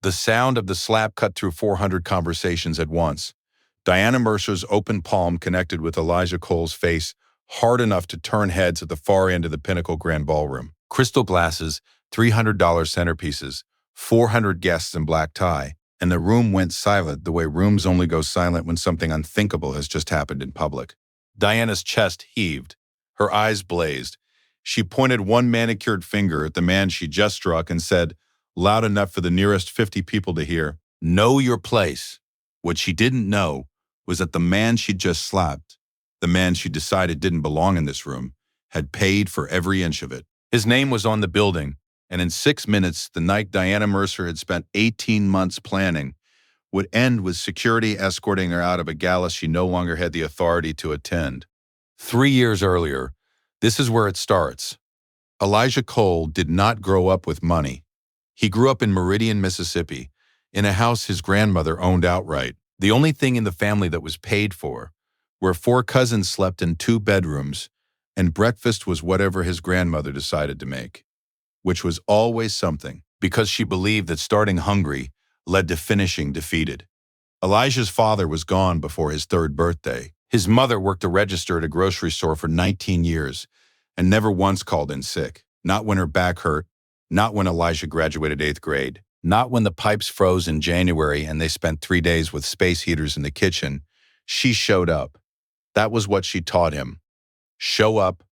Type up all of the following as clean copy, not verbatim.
The sound of the slap cut through 400 conversations at once. Diana Mercer's open palm connected with Elijah Cole's face hard enough to turn heads at the far end of the Pinnacle Grand Ballroom. Crystal glasses, $300 centerpieces, 400 guests in black tie, and the room went silent the way rooms only go silent when something unthinkable has just happened in public. Diana's chest heaved. Her eyes blazed. She pointed one manicured finger at the man she just struck and said, loud enough for the nearest 50 people to hear, "Know your place." What she didn't know was that the man she'd just slapped, the man she decided didn't belong in this room, had paid for every inch of it. His name was on the building, and in 6 minutes, the night Diana Mercer had spent 18 months planning would end with security escorting her out of a gala she no longer had the authority to attend. 3 years earlier, this is where it starts. Elijah Cole did not grow up with money. He grew up in Meridian, Mississippi, in a house his grandmother owned outright. The only thing in the family that was paid for, where 4 cousins slept in 2 bedrooms, and breakfast was whatever his grandmother decided to make, which was always something, because she believed that starting hungry led to finishing defeated. Elijah's father was gone before his 3rd birthday. His mother worked a register at a grocery store for 19 years and never once called in sick, not when her back hurt, not when Elijah graduated 8th grade, not when the pipes froze in January and they spent 3 days with space heaters in the kitchen. She showed up. That was what she taught him. Show up,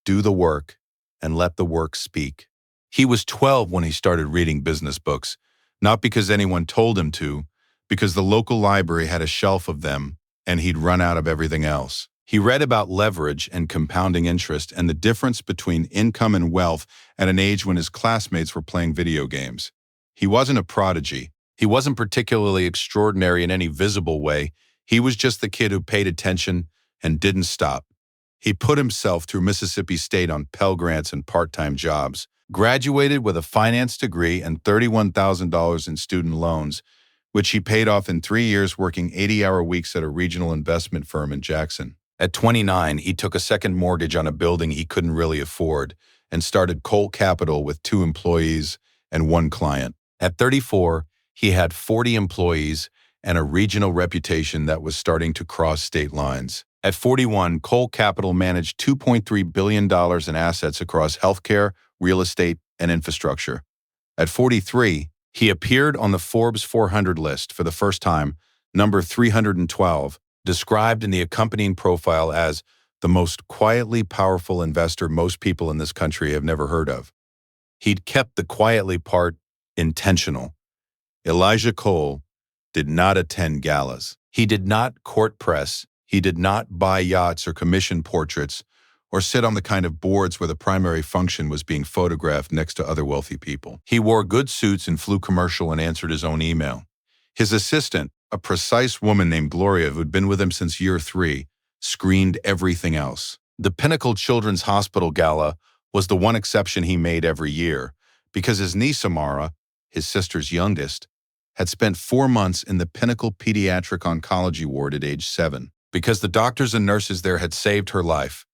do the work, and let the work speak. He was 12 when he started reading business books, not because anyone told him to, because the local library had a shelf of them and he'd run out of everything else. He read about leverage and compounding interest and the difference between income and wealth at an age when his classmates were playing video games. He wasn't a prodigy. He wasn't particularly extraordinary in any visible way. He was just the kid who paid attention and didn't stop. He put himself through Mississippi State on Pell Grants and part-time jobs, graduated with a finance degree and $31,000 in student loans, which he paid off in 3 years working 80-hour weeks at a regional investment firm in Jackson. At 29, he took a second mortgage on a building he couldn't really afford and started Cole Capital with 2 employees and 1 client. At 34, he had 40 employees and a regional reputation that was starting to cross state lines. At 41, Cole Capital managed $2.3 billion in assets across healthcare, real estate, and infrastructure. At 43, he appeared on the Forbes 400 list for the first time, number 312, described in the accompanying profile as the most quietly powerful investor most people in this country have never heard of. He'd kept the quietly part intentional. Elijah Cole did not attend galas. He did not court press. He did not buy yachts or commission portraits or sit on the kind of boards where the primary function was being photographed next to other wealthy people. He wore good suits and flew commercial and answered his own email. His assistant, a precise woman named Gloria who'd been with him since year 3, screened everything else. The Pinnacle Children's Hospital Gala was the one exception he made every year because his niece Amara, his sister's youngest, had spent 4 months in the Pinnacle Pediatric Oncology Ward at age 7. Because the doctors and nurses there had saved her life,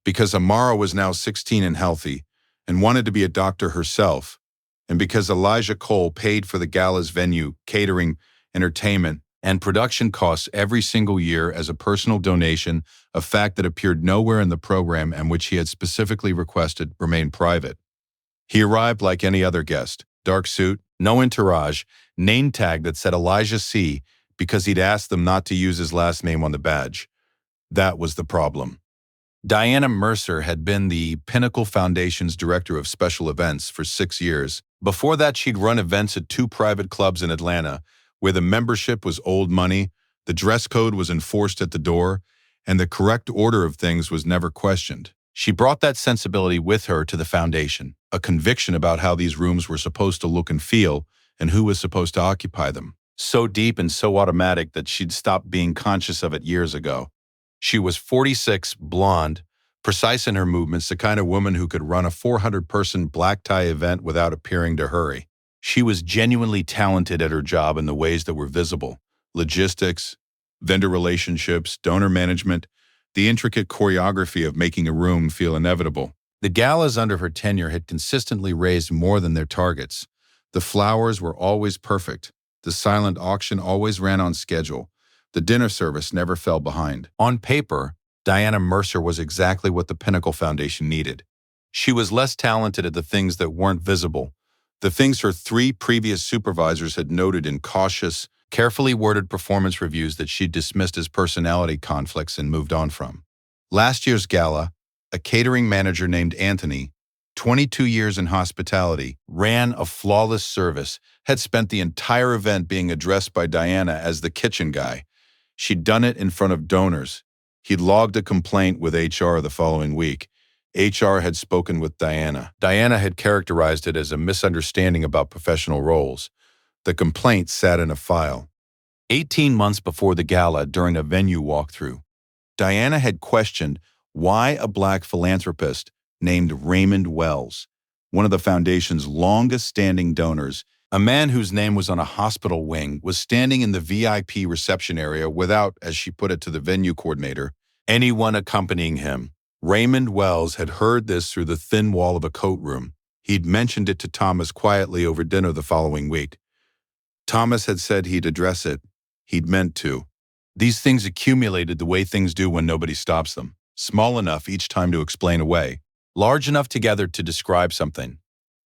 because Amara was now 16 and healthy and wanted to be a doctor herself, and because Elijah Cole paid for the gala's venue, catering, entertainment, and production costs every single year as a personal donation, a fact that appeared nowhere in the program and which he had specifically requested remain private. He arrived like any other guest, dark suit, no entourage, name tag that said Elijah C., because he'd asked them not to use his last name on the badge. That was the problem. Diana Mercer had been the Pinnacle Foundation's director of special events for 6 years. Before that, she'd run events at 2 private clubs in Atlanta, where the membership was old money, the dress code was enforced at the door, and the correct order of things was never questioned. She brought that sensibility with her to the foundation, a conviction about how these rooms were supposed to look and feel, and who was supposed to occupy them. So deep and so automatic that she'd stopped being conscious of it years ago. She was 46, blonde, precise in her movements, the kind of woman who could run a 400-person black tie event without appearing to hurry. She was genuinely talented at her job in the ways that were visible: logistics, vendor relationships, donor management, the intricate choreography of making a room feel inevitable. The galas under her tenure had consistently raised more than their targets. The flowers were always perfect. The silent auction always ran on schedule. The dinner service never fell behind. On paper, Diana Mercer was exactly what the Pinnacle Foundation needed. She was less talented at the things that weren't visible, the things her 3 previous supervisors had noted in cautious, carefully worded performance reviews that she'd dismissed as personality conflicts and moved on from. Last year's gala, a catering manager named Anthony, 22 years in hospitality, ran a flawless service, had spent the entire event being addressed by Diana as the kitchen guy. She'd done it in front of donors. He'd logged a complaint with HR the following week. HR had spoken with Diana. Diana had characterized it as a misunderstanding about professional roles. The complaint sat in a file. 18 months before the gala, during a venue walkthrough, Diana had questioned why a Black philanthropist named Raymond Wells, one of the foundation's longest-standing donors, a man whose name was on a hospital wing, was standing in the VIP reception area without, as she put it to the venue coordinator, anyone accompanying him. Raymond Wells had heard this through the thin wall of a coat room. He'd mentioned it to Thomas quietly over dinner the following week. Thomas had said he'd address it. He'd meant to. These things accumulated the way things do when nobody stops them. Small enough each time to explain away. Large enough together to describe something.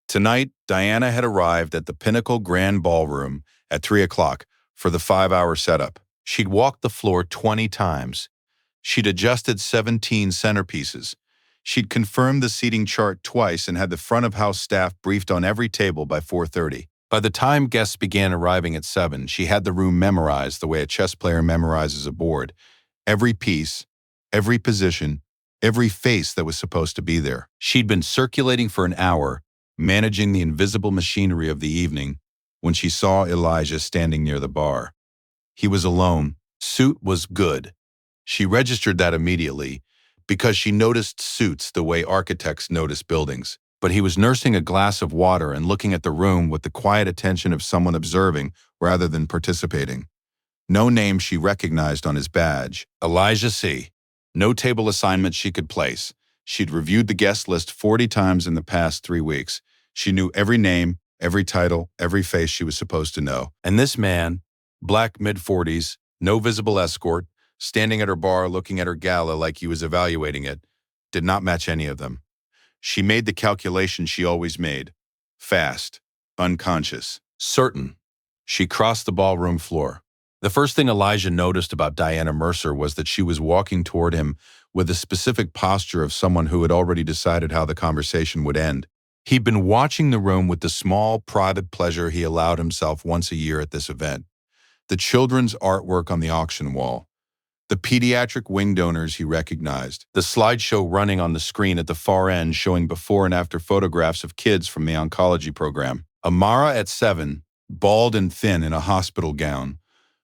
Tonight, Diana had arrived at the Pinnacle Grand Ballroom at 3 o'clock for the 5-hour setup. She'd walked the floor 20 times. She'd adjusted 17 centerpieces. She'd confirmed the seating chart twice and had the front-of-house staff briefed on every table by 4:30. By the time guests began arriving at 7, she had the room memorized the way a chess player memorizes a board. Every piece, every position, every face that was supposed to be there. She'd been circulating for an hour, managing the invisible machinery of the evening, when she saw Elijah standing near the bar. He was alone. Suit was good. She registered that immediately because she noticed suits the way architects notice buildings. But he was nursing a glass of water and looking at the room with the quiet attention of someone observing rather than participating. No name she recognized on his badge. Elijah C. No table assignment she could place. She'd reviewed the guest list 40 times in the past 3 weeks. She knew every name, every title, every face she was supposed to know. And this man, Black mid-40s, no visible escort, standing at her bar looking at her gala like he was evaluating it, did not match any of them. She made the calculation she always made. Fast, unconscious, certain. She crossed the ballroom floor. The first thing Elijah noticed about Diana Mercer was that she was walking toward him with the specific posture of someone who had already decided how the conversation would end. He'd been watching the room with the small, private pleasure he allowed himself once a year at this event. The children's artwork on the auction wall. The pediatric wing donors he recognized. The slideshow running on the screen at the far end showing before and after photographs of kids from the oncology program. Amara at 7, bald and thin in a hospital gown.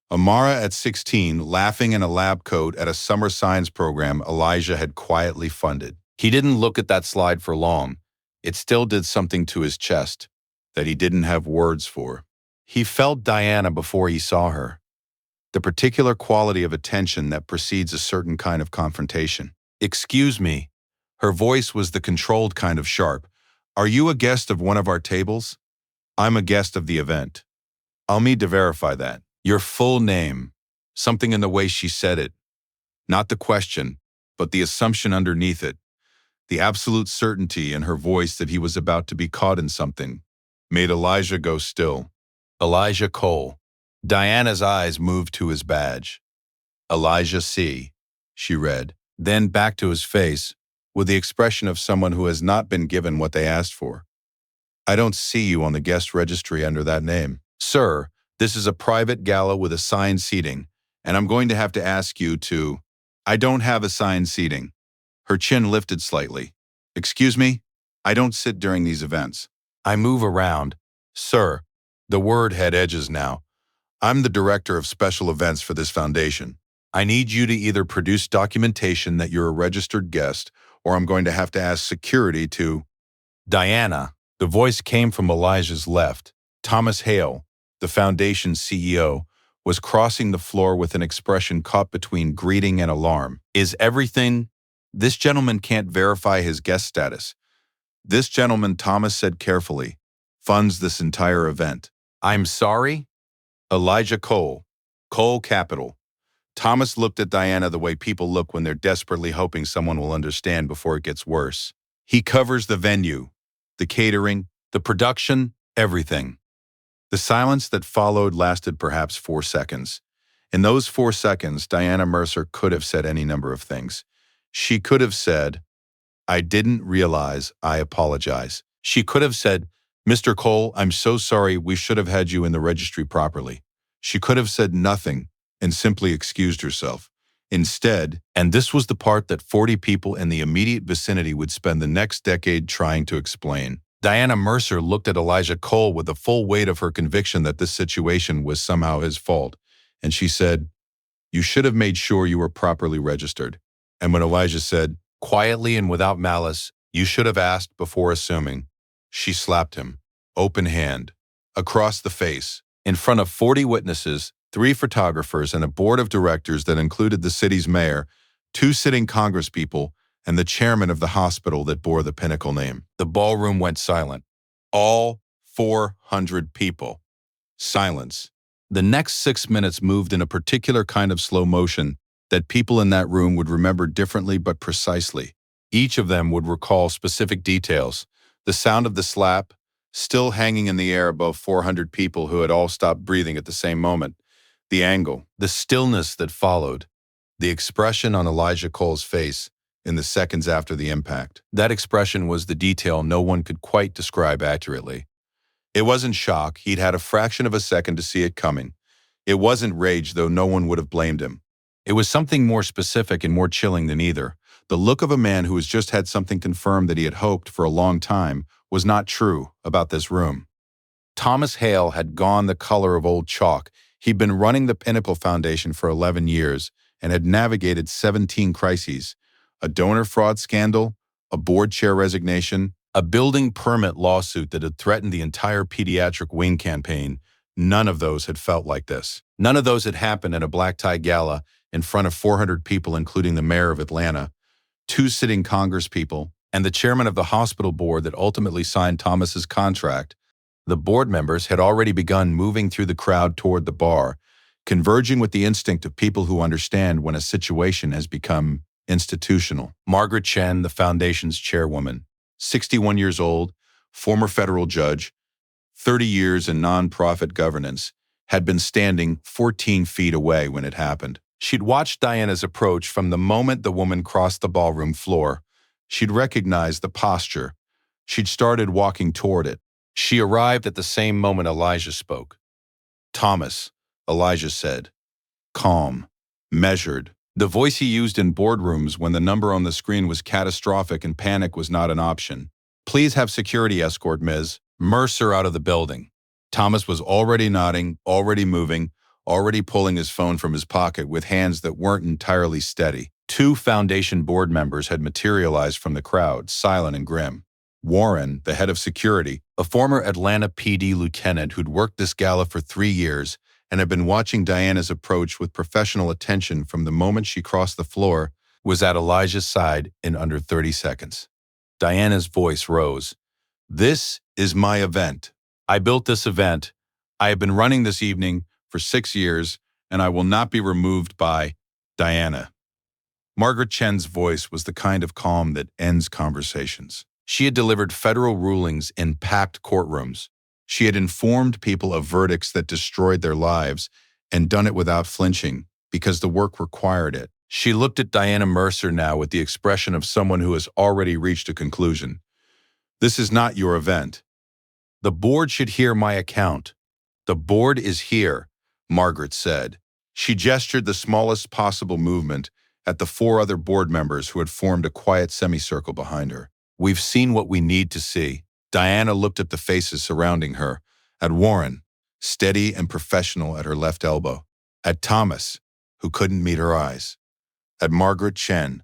Amara at 16, laughing in a lab coat at a summer science program Elijah had quietly funded. He didn't look at that slide for long. It still did something to his chest that he didn't have words for. He felt Diana before he saw her. The particular quality of attention that precedes a certain kind of confrontation. "Excuse me." Her voice was the controlled kind of sharp. "Are you a guest of one of our tables?" "I'm a guest of the event." "I'll need to verify that." "Your full name." Something in the way she said it. Not the question, but the assumption underneath it. The absolute certainty in her voice that he was about to be caught in something made Elijah go still. Elijah Cole. Diana's eyes moved to his badge. "Elijah C." she read, then back to his face, with the expression of someone who has not been given what they asked for. "I don't see you on the guest registry under that name." "Sir, this is a private gala with assigned seating, and I'm going to have to ask you to—" "I don't have assigned seating." Her chin lifted slightly. "Excuse me? I don't sit during these events. I move around." "Sir," the word had edges now, "I'm the director of special events for this foundation. I need you to either produce documentation that you're a registered guest, or I'm going to have to ask security to—" "Diana." The voice came from Elijah's left. Thomas Hale, the foundation's CEO, was crossing the floor with an expression caught between greeting and alarm. "Is everything—" "This gentleman can't verify his guest status." "This gentleman," Thomas said carefully, funds this entire event. I'm sorry? Elijah Cole. Cole Capital. Thomas looked at Diana the way people look when they're desperately hoping someone will understand before it gets worse. He covers the venue, the catering, the production, everything. The silence that followed lasted perhaps 4 seconds. In those 4 seconds, Diana Mercer could have said any number of things. She could have said, I didn't realize, I apologize. She could have said, Mr. Cole, I'm so sorry, we should have had you in the registry properly. She could have said nothing and simply excused herself. Instead, and this was the part that 40 people in the immediate vicinity would spend the next decade trying to explain, Diana Mercer looked at Elijah Cole with the full weight of her conviction that this situation was somehow his fault, and she said, you should have made sure you were properly registered. And when Elijah said, quietly and without malice, you should have asked before assuming, she slapped him, open hand, across the face, in front of 40 witnesses, 3 photographers, and a board of directors that included the city's mayor, 2 sitting congresspeople, and the chairman of the hospital that bore the Pinnacle name. The ballroom went silent. All 400 people. Silence. The next 6 minutes moved in a particular kind of slow motion that people in that room would remember differently but precisely. Each of them would recall specific details. The sound of the slap, still hanging in the air above 400 people who had all stopped breathing at the same moment. The angle, the stillness that followed, the expression on Elijah Cole's face in the seconds after the impact. That expression was the detail no one could quite describe accurately. It wasn't shock, he'd had a fraction of a second to see it coming. It wasn't rage, though no one would have blamed him. It was something more specific and more chilling than either. The look of a man who has just had something confirmed that he had hoped for a long time was not true about this room. Thomas Hale had gone the color of old chalk. He'd been running the Pinnacle Foundation for 11 years and had navigated 17 crises, a donor fraud scandal, a board chair resignation, a building permit lawsuit that had threatened the entire pediatric wing campaign. None of those had felt like this. None of those had happened at a black-tie gala in front of 400 people, including the mayor of Atlanta, 2 sitting congresspeople, and the chairman of the hospital board that ultimately signed Thomas's contract. The board members had already begun moving through the crowd toward the bar, converging with the instinct of people who understand when a situation has become institutional. Margaret Chen, the foundation's chairwoman, 61 years old, former federal judge, 30 years in nonprofit governance, had been standing 14 feet away when it happened. She'd watched Diana's approach from the moment the woman crossed the ballroom floor. She'd recognized the posture. She'd started walking toward it. She arrived at the same moment Elijah spoke. Thomas, Elijah said. Calm, measured. The voice he used in boardrooms when the number on the screen was catastrophic and panic was not an option. Please have security escort, Ms. Mercer, out of the building. Thomas was already nodding, already moving, already pulling his phone from his pocket with hands that weren't entirely steady. 2 foundation board members had materialized from the crowd, silent and grim. Warren, the head of security, a former Atlanta PD lieutenant who'd worked this gala for 3 years and had been watching Diana's approach with professional attention from the moment she crossed the floor, was at Elijah's side in under 30 seconds. Diana's voice rose. This is my event. I built this event. I have been running this evening for 6 years, and I will not be removed by Diana. Margaret Chen's voice was the kind of calm that ends conversations. She had delivered federal rulings in packed courtrooms. She had informed people of verdicts that destroyed their lives and done it without flinching because the work required it. She looked at Diana Mercer now with the expression of someone who has already reached a conclusion. This is not your event. The board should hear my account. The board is here, Margaret said. She gestured the smallest possible movement at the 4 other board members who had formed a quiet semicircle behind her. We've seen what we need to see. Diana looked at the faces surrounding her, at Warren, steady and professional at her left elbow, at Thomas, who couldn't meet her eyes, at Margaret Chen,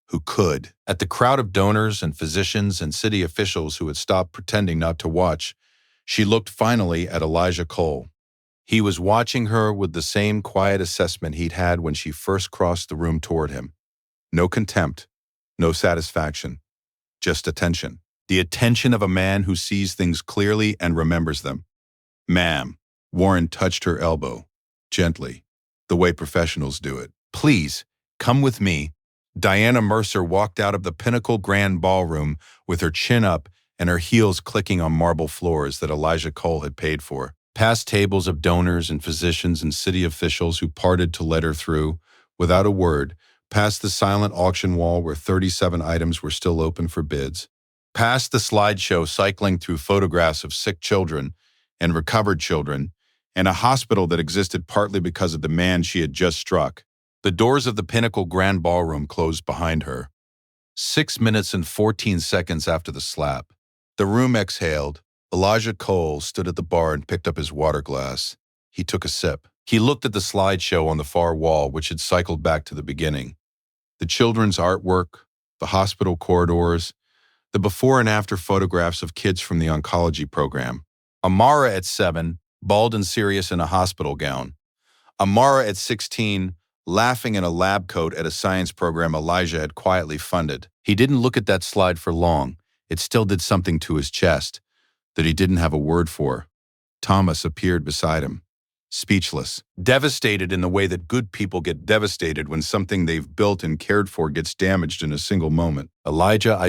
who could, at the crowd of donors and physicians and city officials who had stopped pretending not to watch. She looked finally at Elijah Cole. He was watching her with the same quiet assessment he'd had when she first crossed the room toward him. No contempt, no satisfaction, just attention. The attention of a man who sees things clearly and remembers them. Ma'am, Warren touched her elbow, gently, the way professionals do it. Please, come with me. Diana Mercer walked out of the Pinnacle Grand Ballroom with her chin up and her heels clicking on marble floors that Elijah Cole had paid for. Past tables of donors and physicians and city officials who parted to let her through, without a word, past the silent auction wall where 37 items were still open for bids, past the slideshow cycling through photographs of sick children and recovered children, and a hospital that existed partly because of the man she had just struck. The doors of the Pinnacle Grand Ballroom closed behind her. 6 minutes and 14 seconds after the slap, the room exhaled. Elijah Cole stood at the bar and picked up his water glass. He took a sip. He looked at the slideshow on the far wall, which had cycled back to the beginning. The children's artwork, the hospital corridors, the before and after photographs of kids from the oncology program. Amara at 7, bald and serious in a hospital gown. Amara at 16, laughing in a lab coat at a science program Elijah had quietly funded. He didn't look at that slide for long. It still did something to his chest that he didn't have a word for. Thomas appeared beside him, speechless, devastated in the way that good people get devastated when something they've built and cared for gets damaged in a single moment. Elijah,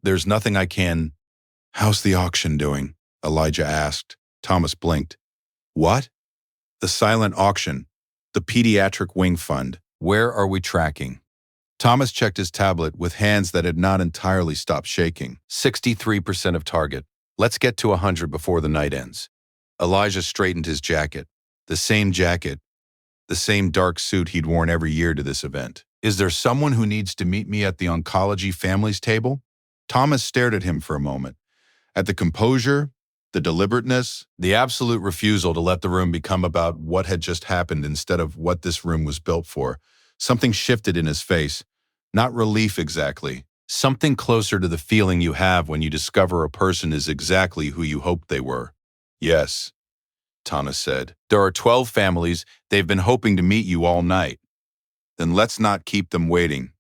there's nothing I can. How's the auction doing? Elijah asked. Thomas blinked. What? The silent auction. The Pediatric Wing Fund. Where are we tracking? Thomas checked his tablet with hands that had not entirely stopped shaking. 63% of target. Let's get to 100 before the night ends. Elijah straightened his jacket. The same dark suit he'd worn every year to this event. Is there someone who needs to meet me at the oncology families table? Thomas stared at him for a moment. At the composure, the deliberateness, the absolute refusal to let the room become about what had just happened instead of what this room was built for. Something shifted in his face. Not relief exactly. Something closer to the feeling you have when you discover a person is exactly who you hoped they were. Yes, Thomas said. There are 12 families. They've been hoping to meet you all night. Then let's not keep them waiting,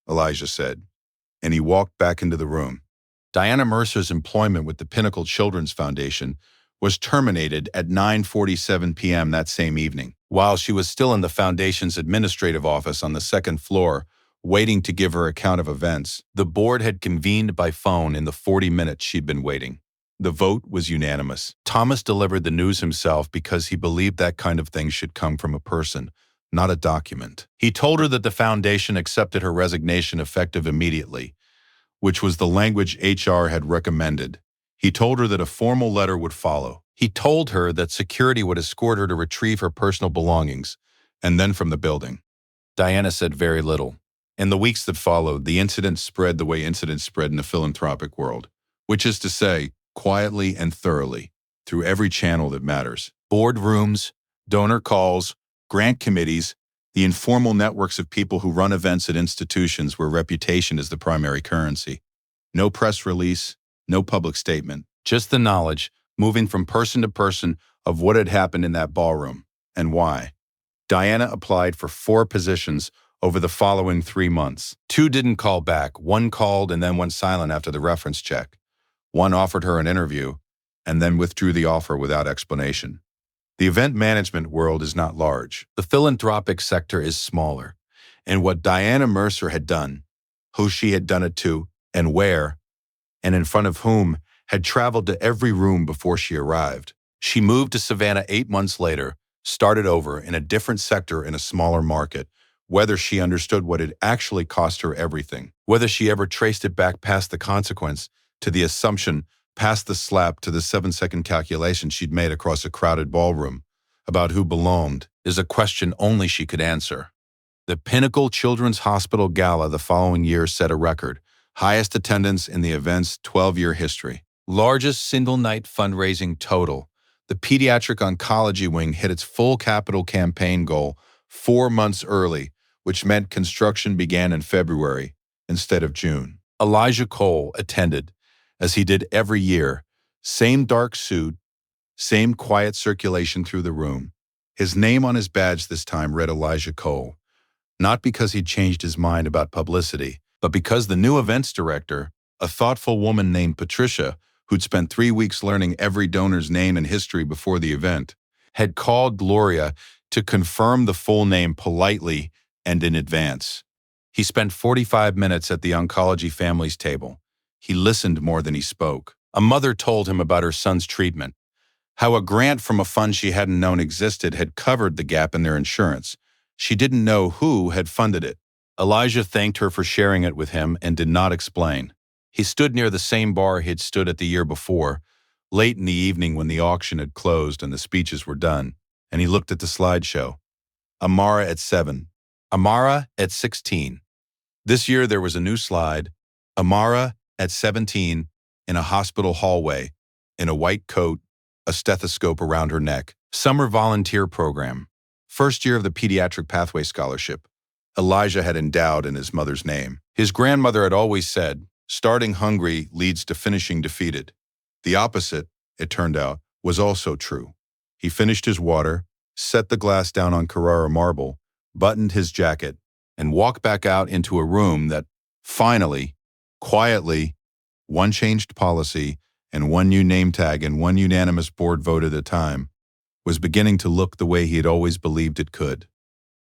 Elijah said, and he walked back into the room. Diana Mercer's employment with the Pinnacle Children's Foundation was terminated at 9:47 p.m. that same evening. While she was still in the foundation's administrative office on the second floor, waiting to give her account of events, the board had convened by phone in the 40 minutes she'd been waiting. The vote was unanimous. Thomas delivered the news himself because he believed that kind of thing should come from a person, not a document. He told her that the foundation accepted her resignation effective immediately, which was the language HR had recommended. He told her that a formal letter would follow. He told her that security would escort her to retrieve her personal belongings, and then from the building. Diana said very little. In the weeks that followed, the incident spread the way incidents spread in the philanthropic world, which is to say, quietly and thoroughly, through every channel that matters. Boardrooms, donor calls, grant committees, the informal networks of people who run events at institutions where reputation is the primary currency. No press release, no public statement, just the knowledge, moving from person to person, of what had happened in that ballroom, and why. Diana applied for 4 positions over the following 3 months. 2 didn't call back, 1 called and then went silent after the reference check. 1 offered her an interview, and then withdrew the offer without explanation. The event management world is not large. The philanthropic sector is smaller. And what Diana Mercer had done, who she had done it to, and where, and in front of whom, had traveled to every room before she arrived. She moved to Savannah 8 months later, started over in a different sector in a smaller market, whether she understood what it actually cost her everything, whether she ever traced it back past the consequence, to the assumption, past the slap, to the 7-second calculation she'd made across a crowded ballroom about who belonged, is a question only she could answer. The Pinnacle Children's Hospital Gala the following year set a record, highest attendance in the event's 12-year history. Largest single-night fundraising total. The Pediatric Oncology Wing hit its full capital campaign goal 4 months early, which meant construction began in February instead of June. Elijah Cole attended, as he did every year, same dark suit, same quiet circulation through the room. His name on his badge this time read Elijah Cole, not because he'd changed his mind about publicity, but because the new events director, A thoughtful woman named Patricia, who'd spent 3 weeks learning every donor's name and history before the event, had called Gloria to confirm the full name politely and in advance. He spent 45 minutes at the oncology family's table. He listened more than he spoke. A mother told him about her son's treatment, how a grant from a fund she hadn't known existed had covered the gap in their insurance. She didn't know who had funded it. Elijah thanked her for sharing it with him and did not explain. He stood near the same bar he'd stood at the year before, late in the evening when the auction had closed and the speeches were done, and he looked at the slideshow. Amara at 7. Amara at 16. This year there was a new slide. Amara at 17 in a hospital hallway, in a white coat, a stethoscope around her neck. Summer volunteer program. First year of the Pediatric Pathway Scholarship. Elijah had endowed in his mother's name. His grandmother had always said, starting hungry leads to finishing defeated. The opposite, it turned out, was also true. He finished his water, set the glass down on Carrara marble, buttoned his jacket, and walked back out into a room that, finally, quietly, one changed policy and one new name tag and one unanimous board vote at a time, was beginning to look the way he had always believed it could.